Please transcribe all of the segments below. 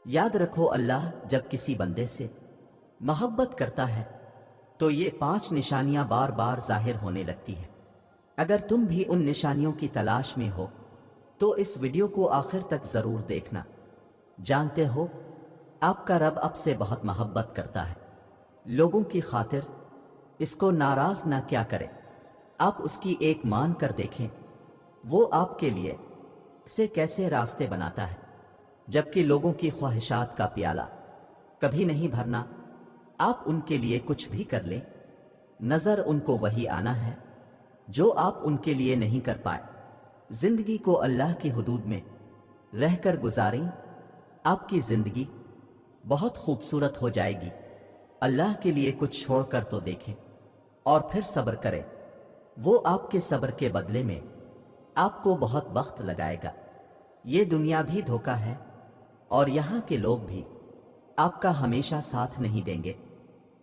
याद रखो, अल्लाह जब किसी बंदे से मोहब्बत करता है तो ये 5 निशानियां बार बार जाहिर होने लगती है। अगर तुम भी उन निशानियों की तलाश में हो तो इस वीडियो को आखिर तक जरूर देखना। जानते हो, आपका रब आपसे बहुत मोहब्बत करता है। लोगों की खातिर इसको नाराज ना क्या करें, आप उसकी एक मान कर देखें। वो आपके लिए से कैसे रास्ते बनाता है, जबकि लोगों की ख्वाहिशात का प्याला कभी नहीं भरना। आप उनके लिए कुछ भी कर लें, नजर उनको वही आना है जो आप उनके लिए नहीं कर पाए। जिंदगी को अल्लाह की हुदूद में रहकर गुजारें, आपकी जिंदगी बहुत खूबसूरत हो जाएगी। अल्लाह के लिए कुछ छोड़कर तो देखें और फिर सब्र करें। वो आपके सब्र के बदले में आपको बहुत वक्त लगाएगा। ये दुनिया भी धोखा है और यहाँ के लोग भी आपका हमेशा साथ नहीं देंगे।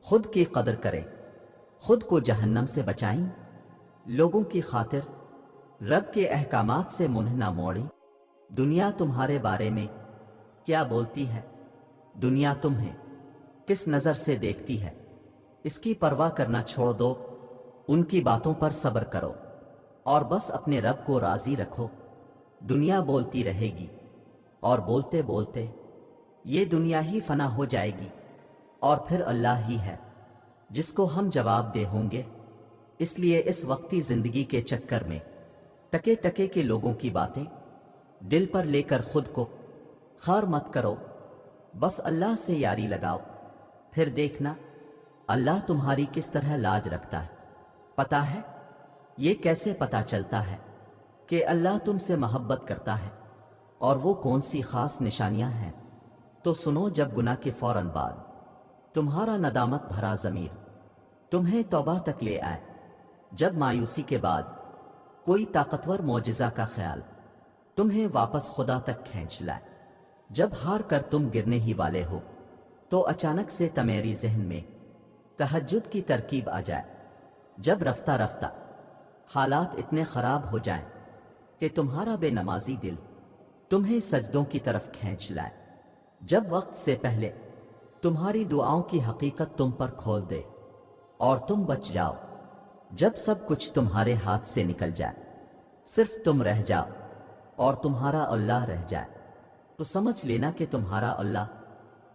खुद की कदर करें, खुद को जहन्नम से बचाएं। लोगों की खातिर रब के अहकामात से मुंह ना मोड़ें। दुनिया तुम्हारे बारे में क्या बोलती है, दुनिया तुम्हें किस नज़र से देखती है, इसकी परवाह करना छोड़ दो। उनकी बातों पर सब्र करो और बस अपने रब को राज़ी रखो। दुनिया बोलती रहेगी और बोलते बोलते ये दुनिया ही फना हो जाएगी और फिर अल्लाह ही है जिसको हम जवाब दे होंगे। इसलिए इस वक्ती जिंदगी के चक्कर में टके टके के लोगों की बातें दिल पर लेकर खुद को खार मत करो। बस अल्लाह से यारी लगाओ, फिर देखना अल्लाह तुम्हारी किस तरह लाज रखता है। पता है ये कैसे पता चलता है कि अल्लाह तुमसे मोहब्बत करता है और वो कौन सी खास निशानियां हैं? तो सुनो, जब गुनाह के फौरन बाद तुम्हारा नदामत भरा ज़मीर तुम्हें तौबा तक ले आए, जब मायूसी के बाद कोई ताकतवर मौजिज़ा का ख्याल तुम्हें वापस खुदा तक खींच लाए, जब हार कर तुम गिरने ही वाले हो तो अचानक से तुम्हारी जहन में तहज्जुद की तरकीब आ जाए, जब रफ्ता रफ्ता हालात इतने ख़राब हो जाएं कि तुम्हारा बेनमाजी दिल तुम्हें सजदों की तरफ खींच लाए, जब वक्त से पहले तुम्हारी दुआओं की हकीकत तुम पर खोल दे और तुम बच जाओ, जब सब कुछ तुम्हारे हाथ से निकल जाए, सिर्फ तुम रह जाओ और तुम्हारा अल्लाह रह जाए, तो समझ लेना कि तुम्हारा अल्लाह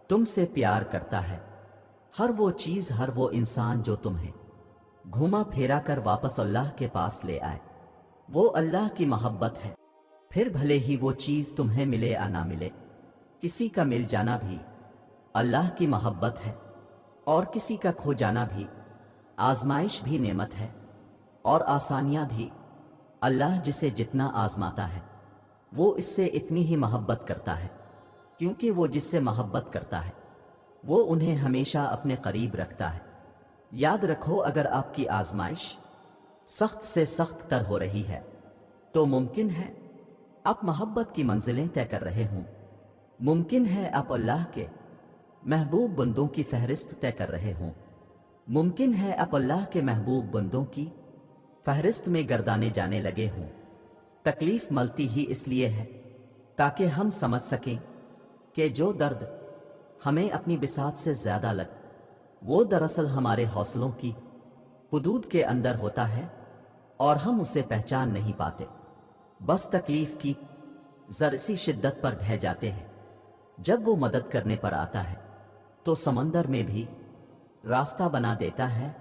तुमसे प्यार करता है। हर वो चीज़, हर वो इंसान जो तुम्हें घुमा फेरा कर वापस अल्लाह के पास ले आए, वो अल्लाह की मोहब्बत है। फिर भले ही वो चीज़ तुम्हें मिले या ना मिले, किसी का मिल जाना भी अल्लाह की मोहब्बत है और किसी का खो जाना भी आजमाइश भी नेमत है। और आसानियाँ भी अल्लाह जिसे जितना आजमाता है वो इससे इतनी ही मोहब्बत करता है, क्योंकि वो जिससे मोहब्बत करता है वो उन्हें हमेशा अपने करीब रखता है। याद रखो, अगर आपकी आजमाइश सख्त से सख्त तर हो रही है तो मुमकिन है आप मोहब्बत की मंजिलें तय कर रहे हों, मुमकिन है आप अल्लाह के महबूब बंदों की फहरिस्त तय कर रहे हों, मुमकिन है आप अल्लाह के महबूब बंदों की फहरिस्त में गर्दाने जाने लगे हों। तकलीफ मलती ही इसलिए है ताकि हम समझ सकें कि जो दर्द हमें अपनी बिसात से ज़्यादा लग, वो दरअसल हमारे हौसलों की हुदूद के अंदर होता है और हम उसे पहचान नहीं पाते। बस तकलीफ की ज़रा-सी शिद्दत पर ढह जाते हैं। जब वो मदद करने पर आता है तो समंदर में भी रास्ता बना देता है,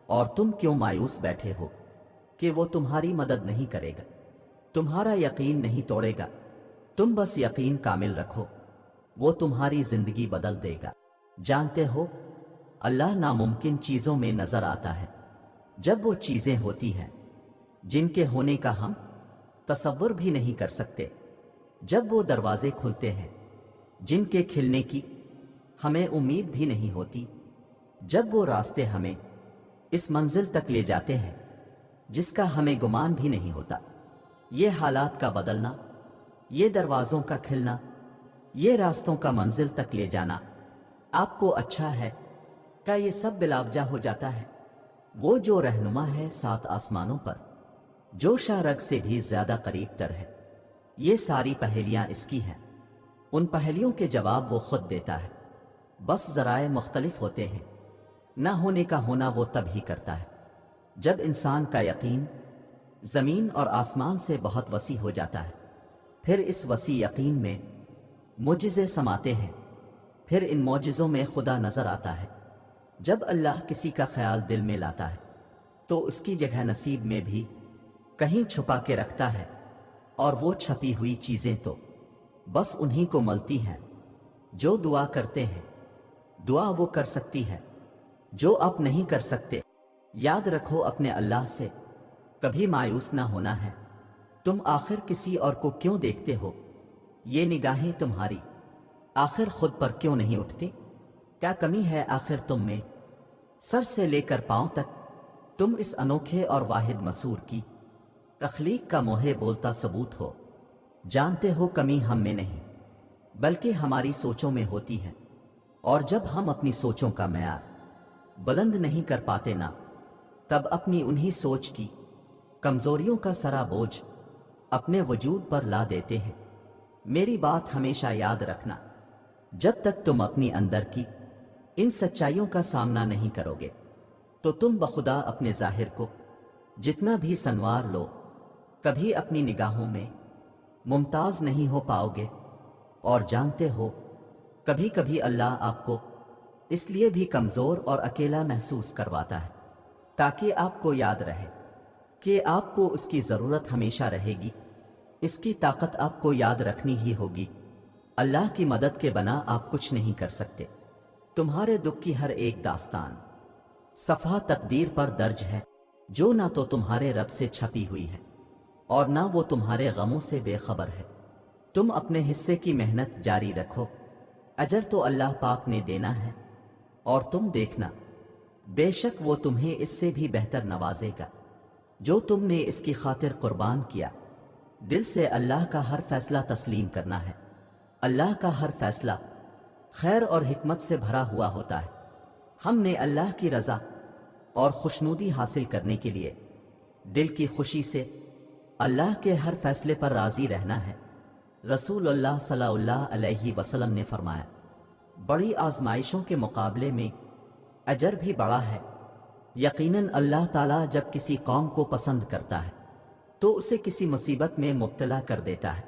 और तुम क्यों मायूस बैठे हो कि वो तुम्हारी मदद नहीं करेगा, तुम्हारा यकीन नहीं तोड़ेगा। तुम बस यकीन कामिल रखो, वो तुम्हारी जिंदगी बदल देगा। जानते हो, अल्लाह नामुमकिन चीज़ों में नज़र आता है जब वो चीज़ें होती हैं जिनके होने का हम तसव्वुर भी नहीं कर सकते, जब वो दरवाजे खुलते हैं जिनके खिलने की हमें उम्मीद भी नहीं होती, जब वो रास्ते हमें इस मंजिल तक ले जाते हैं जिसका हमें गुमान भी नहीं होता। ये हालात का बदलना, ये दरवाज़ों का खिलना, ये रास्तों का मंजिल तक ले जाना आपको अच्छा है क्या? ये सब बिलावजा हो जाता है। वो जो रहनुमा है 7 आसमानों पर, जो शारग से भी ज्यादा करीब तर है, ये सारी पहेलियां इसकी हैं। ان پہلیوں کے جواب وہ خود دیتا ہے، بس ذرائع مختلف ہوتے ہیں۔ نہ ہونے کا ہونا وہ تب ہی کرتا ہے جب انسان کا یقین زمین اور آسمان سے بہت وسیع ہو جاتا ہے۔ پھر اس وسیع یقین میں معجزے سماتے ہیں، پھر ان معجزوں میں خدا نظر آتا ہے۔ جب اللہ کسی کا خیال دل میں لاتا ہے تو اس کی جگہ نصیب میں بھی کہیں چھپا کے رکھتا ہے، اور وہ چھپی ہوئی چیزیں تو بس انہی کو ملتی ہیں جو دعا کرتے ہیں۔ دعا وہ کر سکتی ہے جو آپ نہیں کر سکتے۔ یاد رکھو اپنے اللہ سے کبھی مایوس نہ ہونا ہے۔ تم آخر کسی اور کو کیوں دیکھتے ہو؟ یہ نگاہیں تمہاری آخر خود پر کیوں نہیں اٹھتی؟ کیا کمی ہے آخر تم میں؟ سر سے لے کر پاؤں تک تم اس انوکھے اور واحد مسور کی تخلیق کا موہے بولتا ثبوت ہو۔ جانتے ہو کمی ہم میں نہیں بلکہ ہماری سوچوں میں ہوتی ہے، اور جب ہم اپنی سوچوں کا معیار بلند نہیں کر پاتے نا، تب اپنی انہی سوچ کی کمزوریوں کا سرا بوجھ اپنے وجود پر لا دیتے ہیں۔ میری بات ہمیشہ یاد رکھنا، جب تک تم اپنی اندر کی ان سچائیوں کا سامنا نہیں کرو گے تو تم بخدا اپنے ظاہر کو جتنا بھی سنوار لو کبھی اپنی نگاہوں میں ممتاز نہیں ہو پاؤ گے۔ اور جانتے ہو کبھی کبھی اللہ آپ کو اس لیے بھی کمزور اور اکیلا محسوس کرواتا ہے تاکہ آپ کو یاد رہے کہ آپ کو اس کی ضرورت ہمیشہ رہے گی۔ اس کی طاقت آپ کو یاد رکھنی ہی ہوگی۔ اللہ کی مدد کے بنا آپ کچھ نہیں کر سکتے۔ تمہارے دکھ کی ہر ایک داستان صفحہ تقدیر پر درج ہے، جو نہ تو تمہارے رب سے چھپی ہوئی ہے اور نہ وہ تمہارے غموں سے بے خبر ہے۔ تم اپنے حصے کی محنت جاری رکھو، اجر تو اللہ پاک نے دینا ہے، اور تم دیکھنا بے شک وہ تمہیں اس سے بھی بہتر نوازے گا جو تم نے اس کی خاطر قربان کیا۔ دل سے اللہ کا ہر فیصلہ تسلیم کرنا ہے۔ اللہ کا ہر فیصلہ خیر اور حکمت سے بھرا ہوا ہوتا ہے۔ ہم نے اللہ کی رضا اور خوشنودی حاصل کرنے کے لیے دل کی خوشی سے اللہ کے ہر فیصلے پر راضی رہنا ہے۔ رسول اللہ صلی اللہ علیہ وسلم نے فرمایا، بڑی آزمائشوں کے مقابلے میں اجر بھی بڑا ہے۔ یقیناً اللہ تعالیٰ جب کسی قوم کو پسند کرتا ہے تو اسے کسی مصیبت میں مبتلا کر دیتا ہے،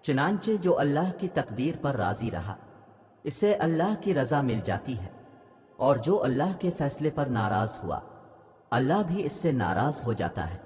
چنانچہ جو اللہ کی تقدیر پر راضی رہا اسے اللہ کی رضا مل جاتی ہے، اور جو اللہ کے فیصلے پر ناراض ہوا اللہ بھی اس سے ناراض ہو جاتا ہے۔